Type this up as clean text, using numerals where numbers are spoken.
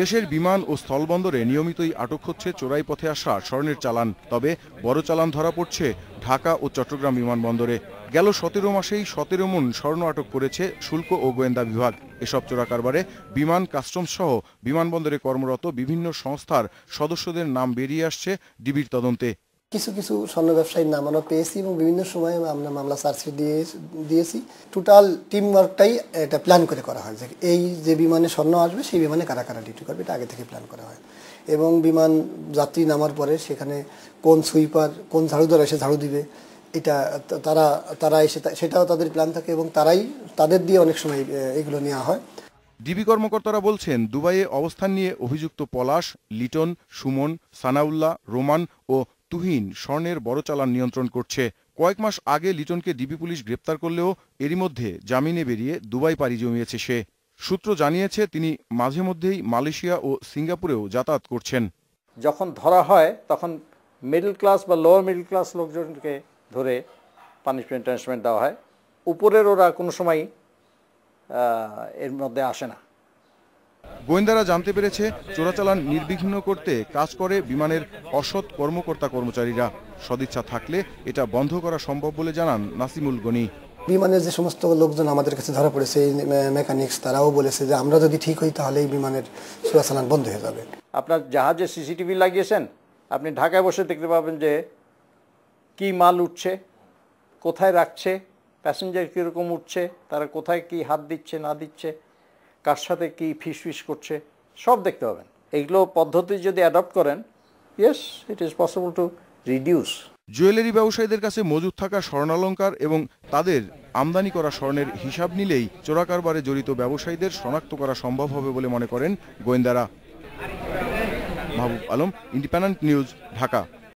দেশের বিমান ও স্থলবন্দরে নিয়মিতই আটক হচ্ছে চোরাই পথে আসা স্বর্ণের চালান। তবে বড় চালান ধরা পড়ছে ঢাকা ও চট্টগ্রাম বিমানবন্দরে। গেল 17 মাসেই 17 মণ স্বর্ণ আটক করেছে শুল্ক ও গোয়েন্দা বিভাগ। এসব চোরা কারবারে বিমান, কাস্টমস সহ বিমানবন্দরে কর্মরত বিভিন্ন সংস্থার সদস্যদের নাম বেরিয়ে আসছে ডিবির তদন্তে। কিছু কিছু স্বর্ণ ব্যবসায়ীর নাম আমরা পেয়েছি এবং বিভিন্ন সময়ে আমরা মামলা চার্জশিট দিয়েছি। টোটাল টিম ওয়ার্কটাই এটা প্ল্যান করে করা হয় যে এই যে বিমানে স্বর্ণ আসবে সেই বিমানে কারা কারা ডিউটি করবে, এটা আগে থেকে প্ল্যান করা হয়। এবং বিমান যাত্রী নামার পরে সেখানে কোন সুইপার, কোন ঝাড়ুদার এসে ঝাড়ু দিবে, এটা তারা এসে সেটাও তাদের প্ল্যান থাকে এবং তাদের দিয়ে অনেক সময় এগুলো নেওয়া হয়। ডিবি কর্মকর্তারা বলছেন, দুবাইয়ে অবস্থান নিয়ে অভিযুক্ত পলাশ, লিটন, সুমন, সানাউল্লাহ, রোমান ও তুহিন স্বর্ণের বড় চালান নিয়ন্ত্রণ করছে। কয়েক মাস আগে লিটনকে ডিবি পুলিশ গ্রেপ্তার করলেও এরই মধ্যে জামিনে বেরিয়ে দুবাই পাড়ি জমিয়েছে সে। সূত্র জানিয়েছে, তিনি মাঝে মধ্যেই মালয়েশিয়া ও সিঙ্গাপুরেও যাতায়াত করছেন। যখন ধরা হয় তখন মিডল ক্লাস বা লোয়ার মিডল ক্লাস লোকজনকে ধরে পানিশমেন্ট দেওয়া হয়। উপরের ওরা কোনো সময় এর মধ্যে আসে না। গোয়েন্দারা জানতে পেরেছে, চোরাচালান নির্বিঘ্ন করতে কাজ করে বিমানের অসৎ কর্মচারীরা। সদিচ্ছা থাকলে এটা বন্ধ করা সম্ভব বলে জানান নাসিমুল গনি। বিমানের যে সমস্ত লোকজন আমাদের কাছে ধরা পড়েছে, এই মেকানিক্স, তারাও বলেছে যে আমরা যদি ঠিক হই তাহলে এই বিমানের চোরাচালান বন্ধ হয়ে যাবে। আপনার জাহাজে সিসিটিভি লাগিয়েছেন, আপনি ঢাকায় বসে দেখতে পাবেন যে কি মাল উঠছে, কোথায় রাখছে, প্যাসেঞ্জার কীরকম উঠছে, তারা কোথায় কি হাত দিচ্ছে না দিচ্ছে, কার সাথে কি ফিস করছে, সব দেখতে পাবেন। এইগুলো পদ্ধতি যদি অ্যাডপ্ট করেন, yes, it is possible to reduce. Jewellery ব্যবসায়ীদের কাছে মজুদ থাকা স্বর্ণালংকার এবং তাদের আমদানি করা স্বর্ণের হিসাব নিলেই চোরা কারবারে জড়িত ব্যবসায়ীদের শনাক্ত করা সম্ভব হবে বলে মনে করেন গোয়েন্দারা। Mahbub Alam, independent news, Dhaka.